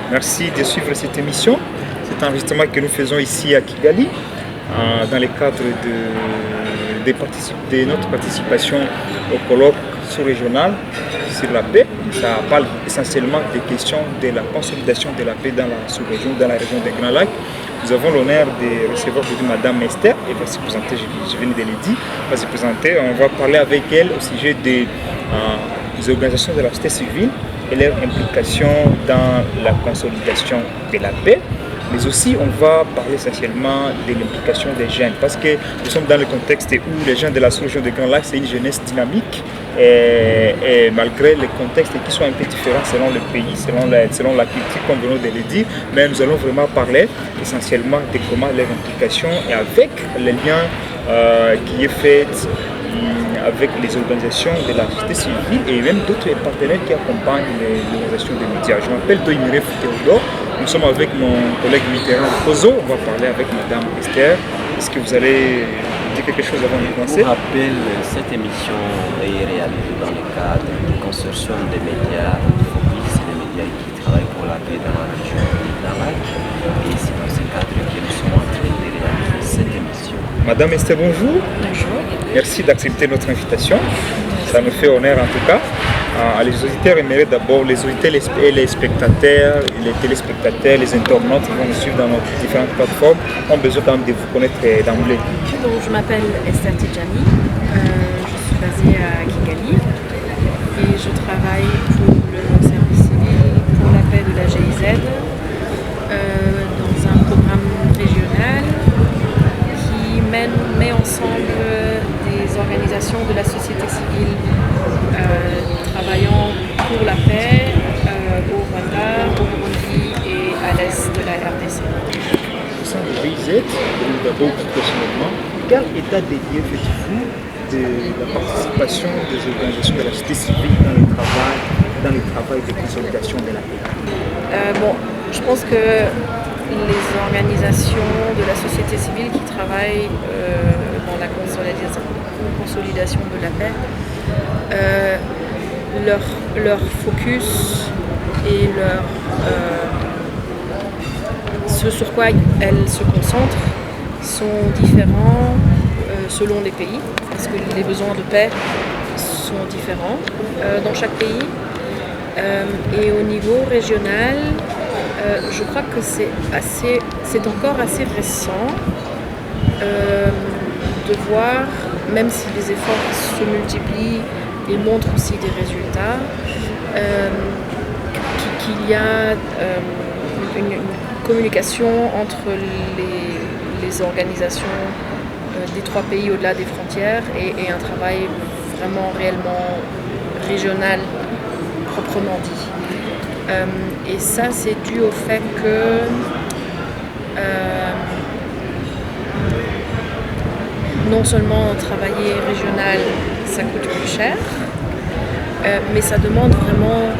Merci de suivre cette émission, cet enregistrement que nous faisons ici à Kigali, dans le cadre de notre participation au colloque sous-régional sur la paix. Ça parle essentiellement des questions de la consolidation de la paix dans la sous-région, dans la région des Grands Lacs. Nous avons l'honneur de recevoir aujourd'hui Madame Esther, elle va se présenter, je viens de le dire, elle va se présenter, on va parler avec elle au sujet des organisations de la société civile et leur implication dans la consolidation de la paix. Mais aussi, on va parler essentiellement de l'implication des jeunes, parce que nous sommes dans le contexte où les jeunes de la sous-région de Grand Lac, c'est une jeunesse dynamique, et malgré les contextes qui sont un peu différents selon le pays, selon la culture, comme nous venons de le dire, mais nous allons vraiment parler essentiellement de comment leur implication et avec les liens qui est fait avec les organisations de la société civile et même d'autres partenaires qui accompagnent les organisations des médias. Je m'appelle Doimiref Théodore, nous sommes avec mon collègue Mitterrand Kozo, on va parler avec Madame Esther. Est-ce que vous allez dire quelque chose avant de commencer? Je rappelle, cette émission est réalisée dans le cadre du consortium des médias Focus, les médias qui travaillent pour la paix dans la région du Grand Lac. Et c'est dans ce cadre que nous sommes en train de réaliser cette émission. Madame Esther, bonjour. Bonjour. Merci d'accepter notre invitation. Ça nous fait honneur en tout cas. Les auditeurs aimeraient d'abord, les auditeurs et les spectateurs, les téléspectateurs, les internautes qui vont nous suivre dans nos différentes plateformes ont besoin quand même de vous connaître d'emblée. Donc, je m'appelle Esther Tidjani, je suis basée à Kigali et je travaille pour le service civil pour la paix de la GIZ dans un programme régional qui met ensemble des organisations de la société civile travaillant pour la paix au Rwanda, au Burundi et à l'est de la RDC. Au sein de GIZ, d'abord personnellement, quel état des lieux faites-vous de la participation des organisations de la société civile dans le travail de consolidation de la paix? Je pense que les organisations de la société civile qui travaillent dans la consolidation de la paix, leur focus et ce sur quoi elles se concentrent sont différents selon les pays, parce que les besoins de paix sont différents dans chaque pays. Et au niveau régional, je crois que c'est encore assez récent de voir, même si les efforts se multiplient et montrent aussi des résultats, qu'il y a une communication entre les organisations des trois pays au-delà des frontières et un travail vraiment réellement régional proprement dit. Et ça, c'est dû au fait que non seulement travailler régional, ça coûte plus cher, mais ça demande vraiment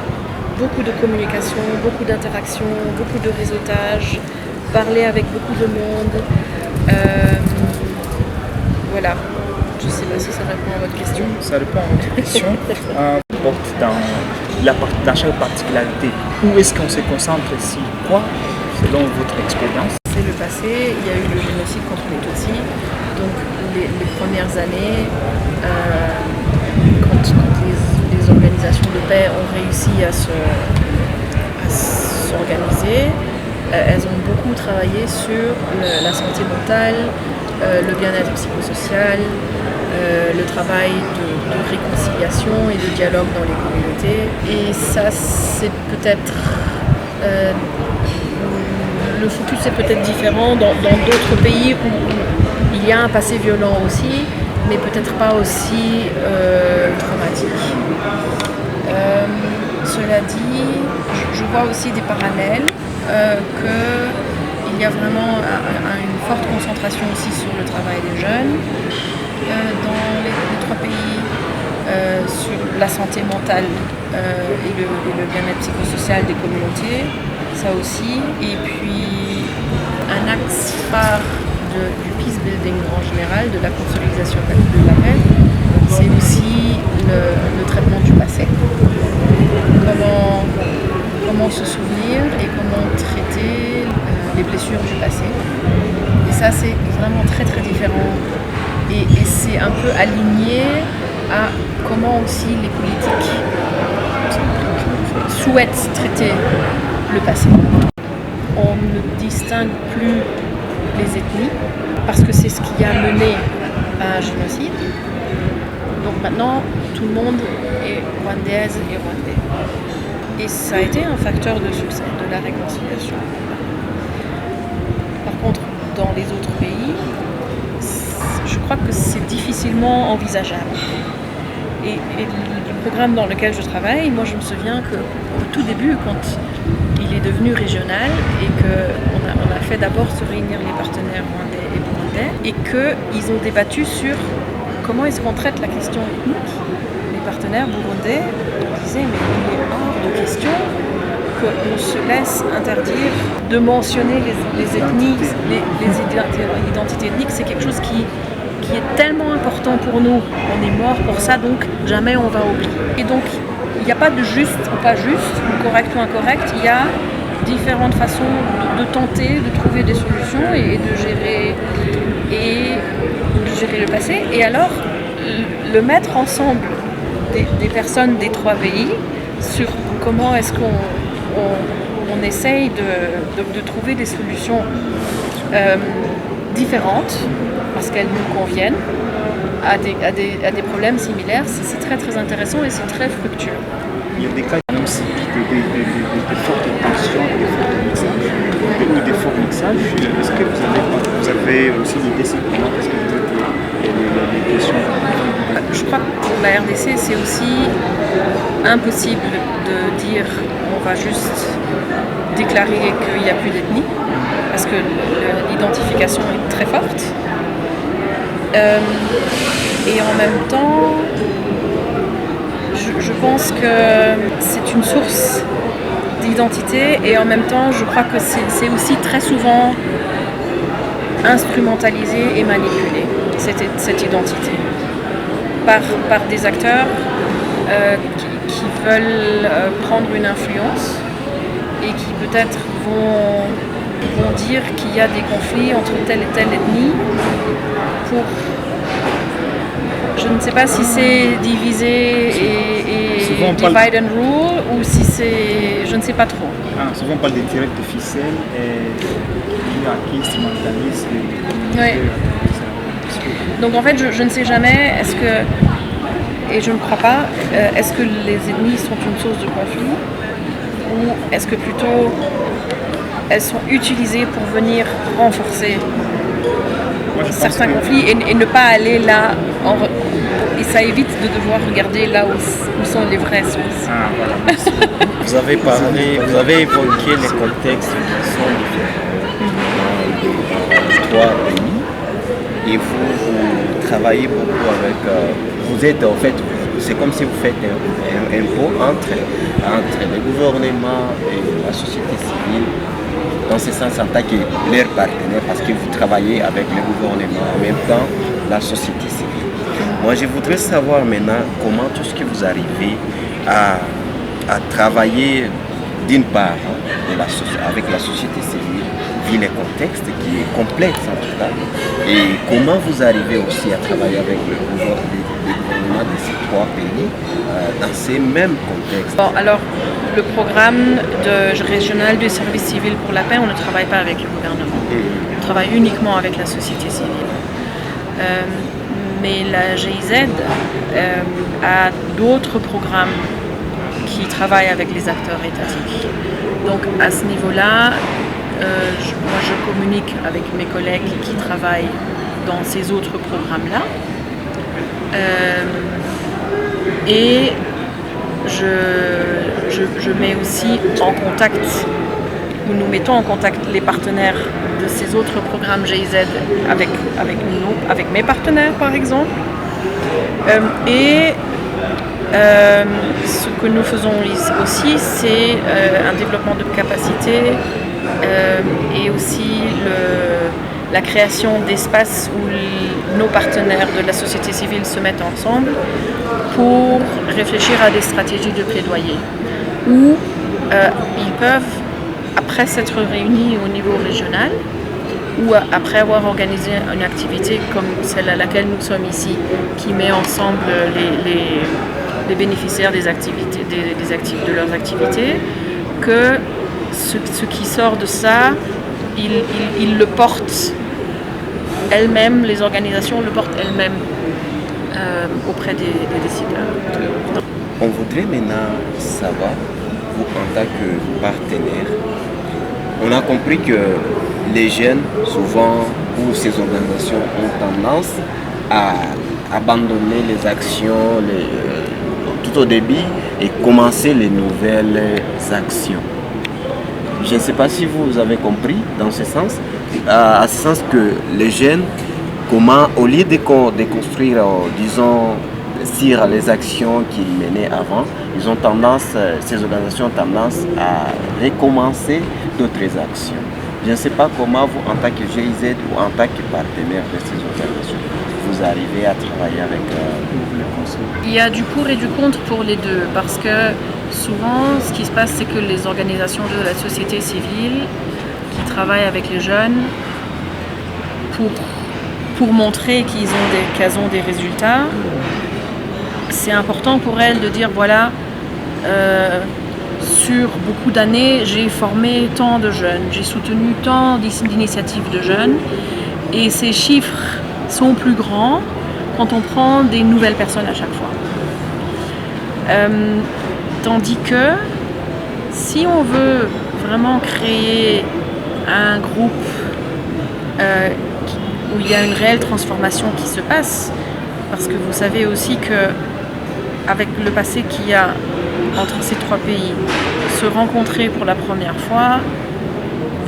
beaucoup de communication, beaucoup d'interaction, beaucoup de réseautage, parler avec beaucoup de monde. Voilà, je ne sais pas si ça répond à votre question. Ça répond à votre question. Dans chaque particularité, où est-ce qu'on se concentre ici? Quoi, selon votre expérience? C'est le passé, il y a eu le génocide contre les Tutsis. Donc les premières années, quand les organisations de paix ont réussi à s'organiser, elles ont beaucoup travaillé sur la santé mentale, le bien-être psychosocial, le travail de réconciliation et de dialogue dans les communautés. Et ça, c'est peut-être... le focus est peut-être différent dans d'autres pays où il y a un passé violent aussi, mais peut-être pas aussi traumatique. Cela dit, je vois aussi des parallèles, qu'il y a vraiment une forte concentration aussi sur le travail des jeunes dans les trois pays, sur la santé mentale et le bien-être psychosocial des communautés, ça aussi. Et puis un axe phare du peace building en général, de la consolidation de la paix, c'est aussi le traitement du passé. Comment se souvenir et comment ça c'est vraiment très très différent et c'est un peu aligné à comment aussi les politiques souhaitent traiter le passé. On ne distingue plus les ethnies parce que c'est ce qui a mené à un génocide. Donc maintenant, tout le monde est rwandaise et rwandais. Et ça a été un facteur de succès de la réconciliation. Par contre, dans les autres pays, je crois que c'est difficilement envisageable. Et le programme dans lequel je travaille, moi je me souviens qu'au tout début, quand il est devenu régional et qu'on a fait d'abord se réunir les partenaires rwandais et burundais et qu'ils ont débattu sur comment est-ce qu'on traite la question ethnique. Les partenaires burundais disaient mais il est hors de question qu'on se laisse interdire de mentionner les ethnies, les identités ethniques, c'est quelque chose qui est tellement important pour nous. On est mort pour ça, donc jamais on va oublier. Et donc, il n'y a pas de juste ou pas juste, ou correct ou incorrect, il y a différentes façons de tenter de trouver des solutions et de gérer le passé. Et alors, le mettre ensemble des personnes des trois pays sur comment est-ce qu'on essaye de trouver des solutions différentes, parce qu'elles nous conviennent, à des problèmes similaires, c'est très très intéressant et c'est très fructueux. Il y a des cas aussi de fortes tensions, de forts mixages. Est-ce que vous avez aussi l'idée sur comment est-ce que vous êtes les questions? Je crois que pour la RDC, c'est aussi impossible de dire on va juste déclarer qu'il n'y a plus d'ethnie, parce que l'identification est très forte. Et en même temps, je pense que c'est une source d'identité et en même temps, je crois que c'est aussi très souvent instrumentalisé et manipulé, cette identité, par des acteurs qui veulent prendre une influence et qui peut-être vont dire qu'il y a des conflits entre telle et telle ethnie pour... Je ne sais pas si c'est divisé et divide and rule ou si c'est... Je ne sais pas trop. Souvent on parle des directs de ficelle et qui instrumentalise les... Oui. Donc en fait, je ne sais jamais, est-ce que... Et je ne crois pas, est-ce que les ethnies sont une source de conflit ou est-ce que plutôt elles sont utilisées pour venir renforcer certains conflits et ne pas aller là, et ça évite de devoir regarder là où sont les vraies sources. Voilà. Vous avez évoqué les contextes qui sont différents dans les trois pays et vous travaillez beaucoup avec... vous êtes en fait, c'est comme si vous faites un pont entre les gouvernements et la société civile, dans ce sens en tant que leurs partenaires, parce que vous travaillez avec les gouvernements, en même temps la société civile. Moi, je voudrais savoir maintenant comment tout ce que vous arrivez à travailler d'une part avec la société civile, vu les contextes qui est complexe en tout cas, et comment vous arrivez aussi à travailler avec le gouvernement de ces trois pays dans ces mêmes contextes. Bon, alors, le programme régional du service civil pour la paix, on ne travaille pas avec le gouvernement. On travaille uniquement avec la société civile. Mais la GIZ a d'autres programmes qui travaillent avec les acteurs étatiques. Donc à ce niveau-là, moi je communique avec mes collègues qui travaillent dans ces autres programmes-là. Et je mets aussi en contact, ou nous mettons en contact les partenaires de ces autres programmes GIZ avec mes partenaires par exemple. Ce que nous faisons aussi, c'est un développement de capacité et aussi la création d'espaces où nos partenaires de la société civile se mettent ensemble pour réfléchir à des stratégies de plaidoyer où ils peuvent, après s'être réunis au niveau régional, ou après avoir organisé une activité comme celle à laquelle nous sommes ici, qui met ensemble les bénéficiaires des activités, de leurs activités, que ce qui sort de ça, ils le portent elles-mêmes, les organisations le portent elles-mêmes auprès des décideurs. On voudrait maintenant savoir, vous en tant que partenaire, on a compris que les jeunes, souvent, ou ces organisations ont tendance à abandonner les actions tout au début et commencer les nouvelles actions. Je ne sais pas si vous avez compris dans ce sens, à ce sens que les jeunes, comment, au lieu de construire, disons, sur les actions qu'ils menaient avant, ils ont tendance, ces organisations ont tendance à recommencer d'autres actions. Je ne sais pas comment vous, en tant que GIZ ou en tant que partenaire de ces organisations, vous arrivez à travailler avec le conseil. Il y a du pour et du contre pour les deux, parce que souvent, ce qui se passe, c'est que les organisations de la société civile qui travaillent avec les jeunes pour montrer qu'elles ont des résultats, c'est important pour elles de dire voilà, sur beaucoup d'années, j'ai formé tant de jeunes, j'ai soutenu tant d'initiatives de jeunes, et ces chiffres sont plus grands quand on prend des nouvelles personnes à chaque fois. Tandis que si on veut vraiment créer un groupe où il y a une réelle transformation qui se passe, parce que vous savez aussi que avec le passé qu'il y a entre ces trois pays, se rencontrer pour la première fois,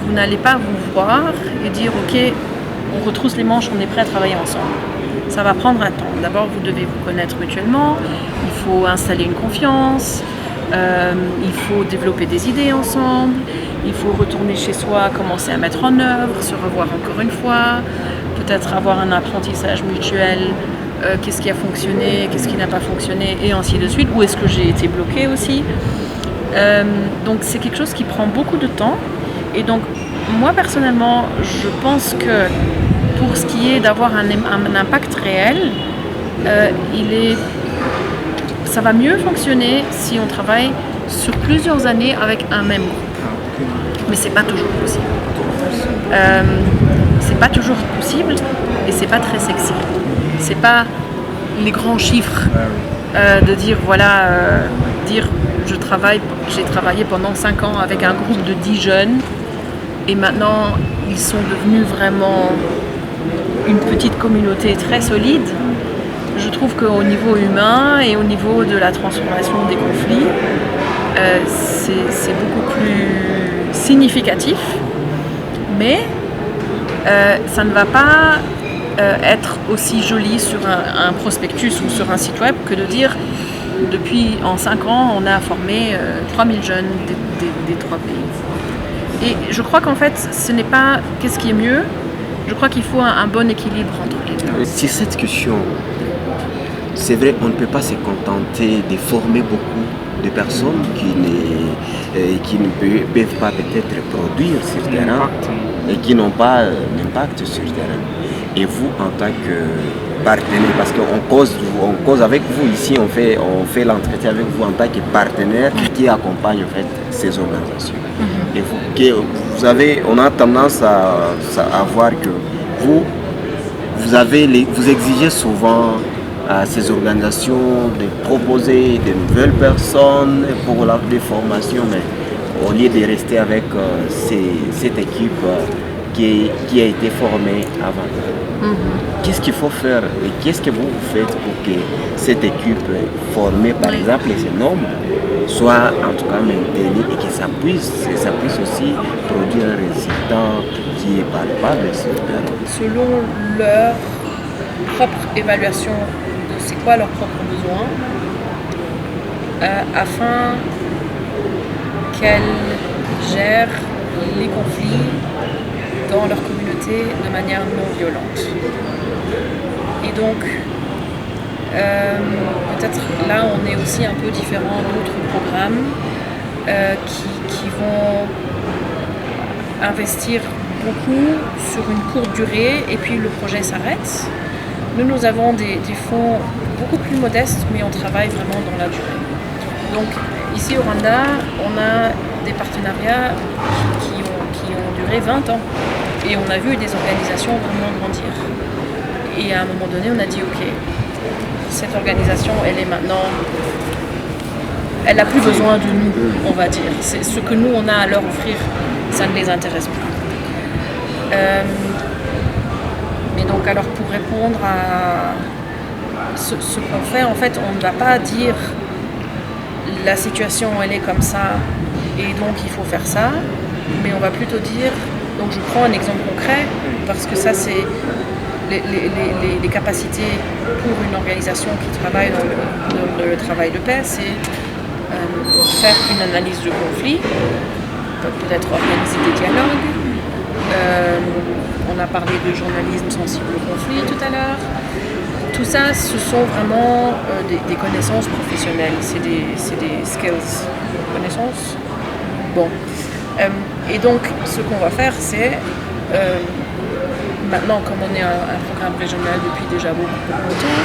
vous n'allez pas vous voir et dire ok, on retrousse les manches, on est prêt à travailler ensemble. Ça va prendre un temps. D'abord, vous devez vous connaître mutuellement, il faut installer une confiance, il faut développer des idées ensemble, il faut retourner chez soi, commencer à mettre en œuvre, se revoir encore une fois, peut-être avoir un apprentissage mutuel, qu'est-ce qui a fonctionné, qu'est-ce qui n'a pas fonctionné, et ainsi de suite, où est-ce que j'ai été bloquée aussi. Donc c'est quelque chose qui prend beaucoup de temps, et donc moi personnellement, je pense que pour ce qui est d'avoir un impact réel, ça va mieux fonctionner si on travaille sur plusieurs années avec un même groupe. Mais c'est pas toujours possible. C'est pas toujours possible et c'est pas très sexy. C'est pas les grands chiffres de dire voilà, j'ai travaillé pendant 5 ans avec un groupe de 10 jeunes et maintenant ils sont devenus vraiment une petite communauté très solide. Je trouve qu'au niveau humain et au niveau de la transformation des conflits, c'est beaucoup plus significatif, mais ça ne va pas être aussi joli sur un prospectus ou sur un site web que de dire en 5 ans on a formé 3000 jeunes des 3 pays. Et je crois qu'en fait ce n'est pas qu'est-ce qui est mieux, je crois qu'il faut un bon équilibre entre les deux. Sur cette question, c'est vrai, on ne peut pas se contenter de former beaucoup de personnes qui ne peuvent pas peut-être produire sur le terrain et qui n'ont pas d'impact sur le terrain. Et vous, en tant que partenaire, parce qu'on cause avec vous ici, on fait l'entretien avec vous en tant que partenaire qui accompagne en fait ces organisations. Et on a tendance à voir que vous exigez souvent à ces organisations de proposer de nouvelles personnes pour des formations, mais au lieu de rester avec cette équipe qui a été formée avant. Qu'est-ce qu'il faut faire et qu'est-ce que vous faites pour que cette équipe formée, par exemple, ces nombres, soit en tout cas maintenue et que ça puisse aussi produire un résultat qui est palpable sur le terrain. Selon leur propre évaluation de c'est quoi leurs propres besoins, afin qu'elles gèrent les conflits dans leur communauté de manière non violente. Et donc, peut-être là on est aussi un peu différent d'autres programmes qui vont investir beaucoup sur une courte durée et puis le projet s'arrête. Nous avons des fonds beaucoup plus modestes, mais on travaille vraiment dans la durée. Donc ici au Rwanda, on a des partenariats qui ont duré 20 ans et on a vu des organisations vraiment grandir. Et à un moment donné, on a dit ok, cette organisation, elle n'a plus besoin de nous, on va dire. C'est ce que nous, on a à leur offrir, ça ne les intéresse plus. Mais donc, alors, pour répondre à ce qu'on fait, en fait, on ne va pas dire la situation, elle est comme ça, et donc il faut faire ça, mais on va plutôt dire, donc je prends un exemple concret, parce que ça, c'est les capacités pour une organisation qui travaille dans le travail de paix, c'est faire une analyse de conflit, peut-être organiser des dialogues. On a parlé de journalisme sensible au conflit tout à l'heure. Tout ça, ce sont vraiment des connaissances professionnelles, c'est des skills, connaissances. Bon. Et donc, ce qu'on va faire, c'est maintenant, comme on est un programme régional depuis déjà beaucoup longtemps,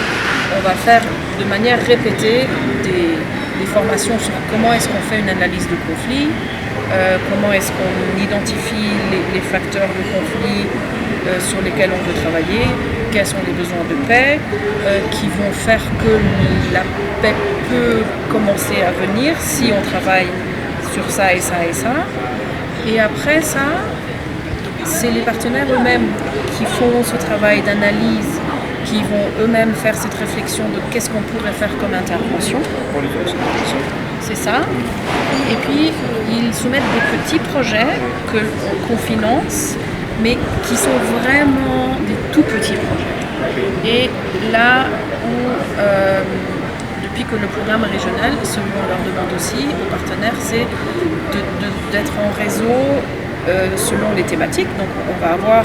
on va faire de manière répétée des formations sur comment est-ce qu'on fait une analyse de conflit, comment est-ce qu'on identifie les facteurs de conflit sur lesquels on peut travailler, quels sont les besoins de paix, qui vont faire que la paix peut commencer à venir si on travaille sur ça et ça et ça. Et après ça, c'est les partenaires eux-mêmes qui font ce travail d'analyse, qui vont eux-mêmes faire cette réflexion de qu'est-ce qu'on pourrait faire comme intervention. C'est ça. Et puis, ils soumettent des petits projets qu'on finance, mais qui sont vraiment des tout petits projets. Et là où, depuis que le programme est régional, ce qu'on leur demande aussi aux partenaires, c'est d'être en réseau selon les thématiques. Donc on va avoir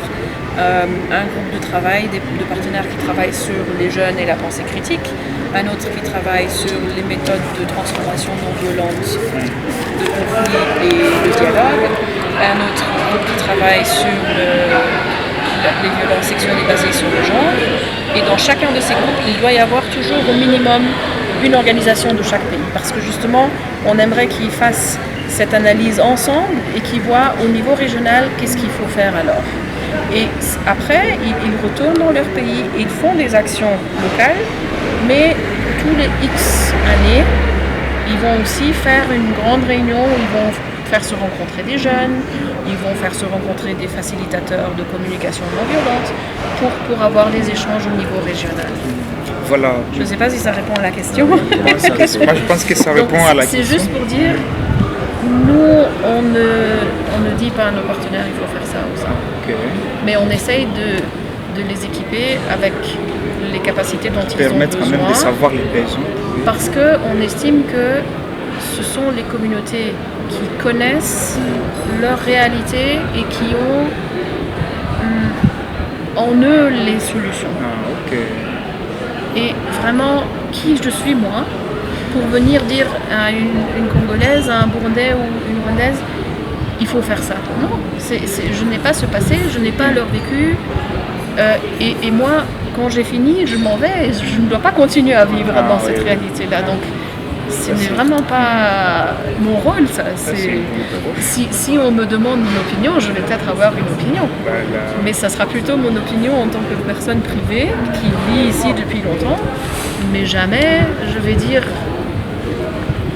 un groupe de travail de partenaires qui travaillent sur les jeunes et la pensée critique, un autre qui travaille sur les méthodes de transformation non violente de conflit et le dialogue, un autre groupe qui travaille sur les violences sexuelles basées sur le genre. Et dans chacun de ces groupes, il doit y avoir toujours au minimum une organisation de chaque pays, parce que justement, on aimerait qu'ils fassent cette analyse ensemble et qu'ils voient au niveau régional qu'est-ce qu'il faut faire alors. Et après, ils retournent dans leur pays, ils font des actions locales, mais tous les X années, ils vont aussi faire une grande réunion où ils vont faire se rencontrer des jeunes, ils vont faire se rencontrer des facilitateurs de communication non violente pour avoir des échanges au niveau régional. Voilà. Je ne sais pas si ça répond à la question. Moi, je pense que ça répond à la question. C'est juste pour dire, nous, on ne dit pas à nos partenaires il faut faire ça ou ça. Okay. Mais on essaye de les équiper avec les capacités dont ils ont besoin. Permettre quand même de savoir les besoins. Parce qu'on estime que ce sont les communautés qui connaissent leur réalité et qui ont en eux les solutions. Ah, ok. Et vraiment, qui je suis moi pour venir dire à une Congolaise, à un Burundais ou une Rwandaise, il faut faire ça. Non, je n'ai pas ce passé, je n'ai pas leur vécu. Et moi, quand j'ai fini, je m'en vais et je ne dois pas continuer à vivre dans cette réalité-là. Donc, ce n'est vraiment pas mon rôle, ça. Si on me demande mon opinion, je vais peut-être avoir une opinion. Mais ça sera plutôt mon opinion en tant que personne privée qui vit ici depuis longtemps. Mais jamais je vais dire...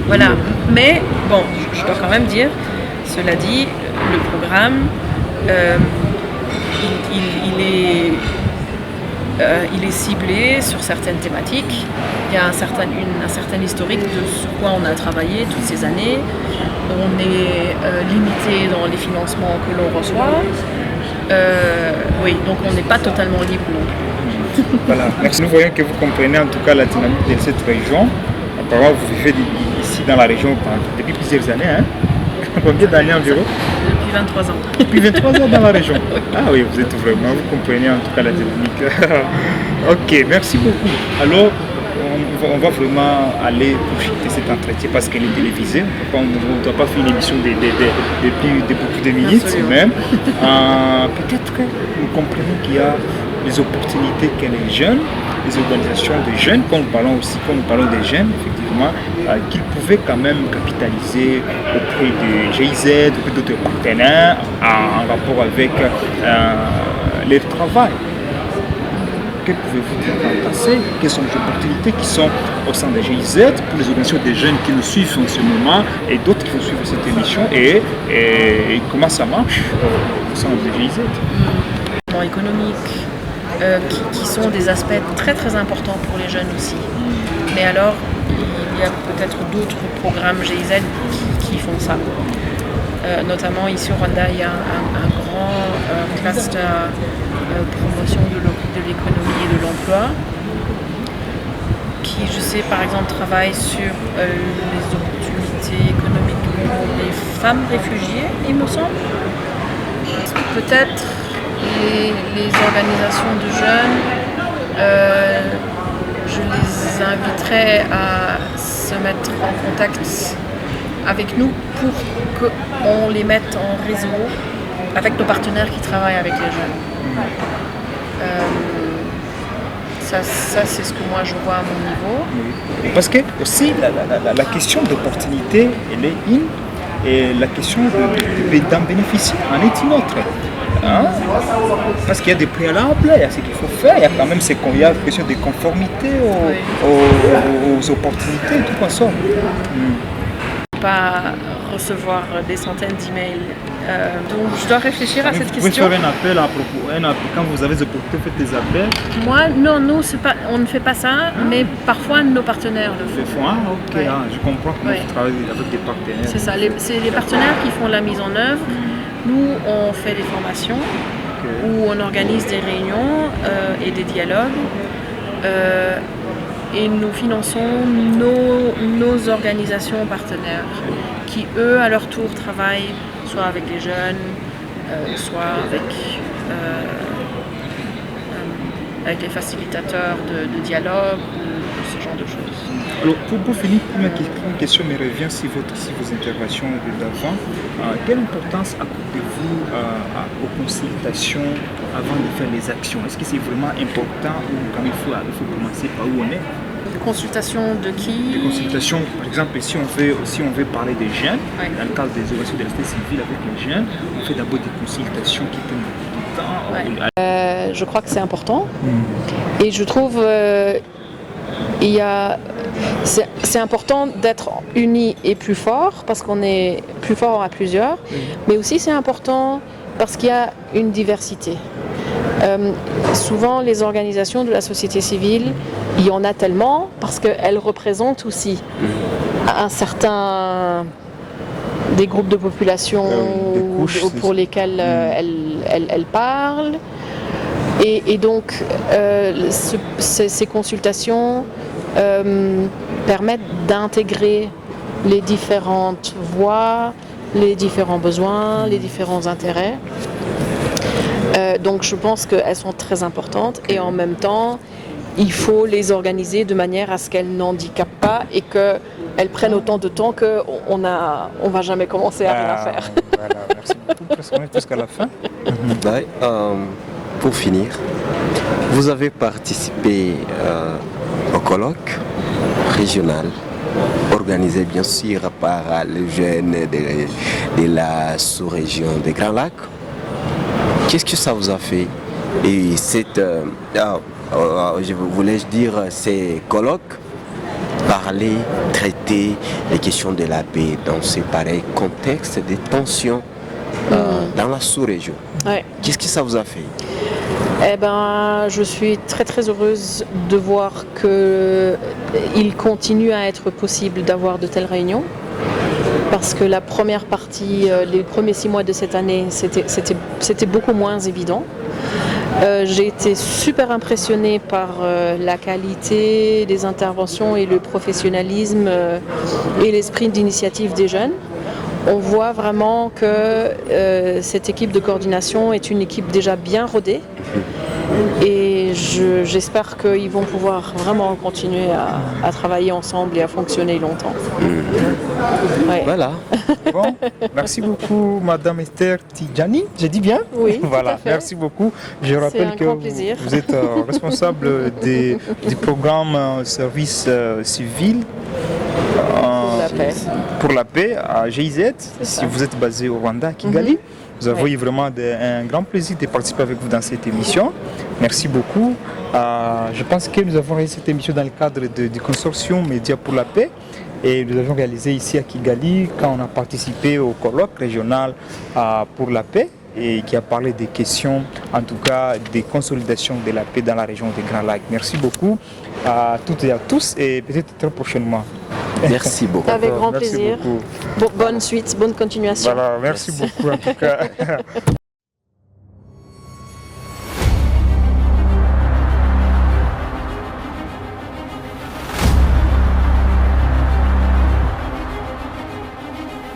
Voilà. Mais bon, je dois quand même dire, cela dit, le programme, il est ciblé sur certaines thématiques. Il y a un certain historique de sur quoi on a travaillé toutes ces années. On est limité dans les financements que l'on reçoit. Oui, donc on n'est pas totalement libre non plus. Voilà, merci. Nous voyons que vous comprenez en tout cas la dynamique de cette région. Apparemment, vous vivez ici dans la région depuis plusieurs années. Hein? Combien d'années environ? Depuis 23 ans. Depuis 23 ans dans la région. Ah oui, vous êtes vraiment, vous comprenez en tout cas la dynamique. Ok, merci beaucoup. Alors, on va vraiment aller projeter cet entretien parce qu'elle est télévisée. On ne doit pas faire une émission de beaucoup de minutes. Absolument. Même. Peut-être que nous comprenons qu'il y a des opportunités que les jeunes, les organisations de jeunes, quand nous parlons des jeunes, effectivement, qu'ils pouvaient quand même capitaliser auprès de GIZ, auprès d'autres partenaires en rapport avec leur travail. Que pouvez-vous dire dans le passé? Quelles sont les opportunités qui sont au sein de GIZ pour les organisations des jeunes qui nous suivent en ce moment et d'autres qui vont suivre cette émission et comment ça marche au sein de GIZ? Économiques, qui sont des aspects très très importants pour les jeunes aussi. Mais alors, il y a peut-être d'autres programmes GIZ qui font ça. Notamment ici au Rwanda, il y a un grand cluster promotion de l'économie et de l'emploi qui, je sais, par exemple, travaille sur les opportunités économiques pour les femmes réfugiées, il me semble. Peut-être les organisations de jeunes, je les inviterai à se mettre en contact avec nous pour qu'on les mette en réseau avec nos partenaires qui travaillent avec les jeunes. Ça c'est ce que moi je vois à mon niveau. Parce que aussi la question d'opportunité, elle est une, et la question d'en bénéficier en est une autre. Hein? Parce qu'il y a des préalables, il y a ce qu'il faut faire, il y a quand même il y a une question de conformité aux opportunités, de toute façon. Pas recevoir des centaines d'emails. Donc je dois réfléchir à cette question. Vous pouvez faire un appel à propos, quand vous avez des opportunités, faites des appels. Moi, non, on ne fait pas ça, mais parfois nos partenaires le font. Ok, Ouais. je comprends comment vous travaillez avec des partenaires. C'est ça, c'est les partenaires qui font la mise en œuvre. Nous, on fait des formations où on organise des réunions et des dialogues. Et nous finançons nos organisations partenaires qui, eux, à leur tour, travaillent soit avec les jeunes, soit avec les facilitateurs de dialogue ou ce genre de choses. Alors, pour finir, une question me revient si vos interventions d'avant. Quelle importance accordez-vous aux consultations avant de faire les actions? Est-ce que c'est vraiment important ou quand il faut commencer par où on est? Consultation de qui? Des consultations, par exemple, si on veut parler des jeunes, dans le cadre des organisations de la société civile avec les jeunes, on fait d'abord des consultations qui prennent beaucoup de temps. Je crois que c'est important. Et je trouve c'est important d'être unis et plus fort parce qu'on est plus fort à plusieurs, mais aussi c'est important parce qu'il y a une diversité. Souvent les organisations de la société civile, il y en a tellement parce qu'elles représentent aussi des groupes de population pour lesquels elles parlent. Et donc ces consultations permettent d'intégrer les différentes voix, les différents besoins, les différents intérêts. Donc je pense qu'elles sont très importantes et en même temps, il faut les organiser de manière à ce qu'elles n'handicapent pas et qu'elles prennent autant de temps qu'on ne va jamais commencer à rien faire. Voilà, merci beaucoup. On est presque à la fin. Pour finir, vous avez participé au colloque régional organisé bien sûr par les jeunes de la sous-région des Grands Lacs. Qu'est-ce que ça vous a fait? Et je voulais dire, ces colloques, parler, traiter les questions de la paix dans ce pareil contexte de tension dans la sous-région. Ouais. Qu'est-ce que ça vous a fait? Je suis très très heureuse de voir qu'il continue à être possible d'avoir de telles réunions. Parce que la première partie, les premiers 6 mois de cette année, c'était beaucoup moins évident. J'ai été super impressionnée par la qualité des interventions et le professionnalisme et l'esprit d'initiative des jeunes. On voit vraiment que cette équipe de coordination est une équipe déjà bien rodée Et j'espère qu'ils vont pouvoir vraiment continuer à travailler ensemble et à fonctionner longtemps. Ouais. Voilà. Bon, merci beaucoup, Madame Esther Tidjani. J'ai dit bien? Oui, tout voilà, à fait. merci beaucoup. Je rappelle un que grand plaisir. vous êtes responsable du programme service civil pour la paix à GIZ. Si vous êtes basé au Rwanda, à Kigali. Nous avons eu vraiment un grand plaisir de participer avec vous dans cette émission. Merci beaucoup. Je pense que nous avons réalisé cette émission dans le cadre du consortium Médias pour la paix. Et nous avons réalisé ici à Kigali quand on a participé au colloque régional pour la paix et qui a parlé des questions, en tout cas des consolidations de la paix dans la région des Grands Lacs. Merci beaucoup à toutes et à tous et peut-être très prochainement. Merci beaucoup. Avec grand Merci plaisir. beaucoup. Bonne suite, bonne continuation. Voilà, merci beaucoup en tout cas.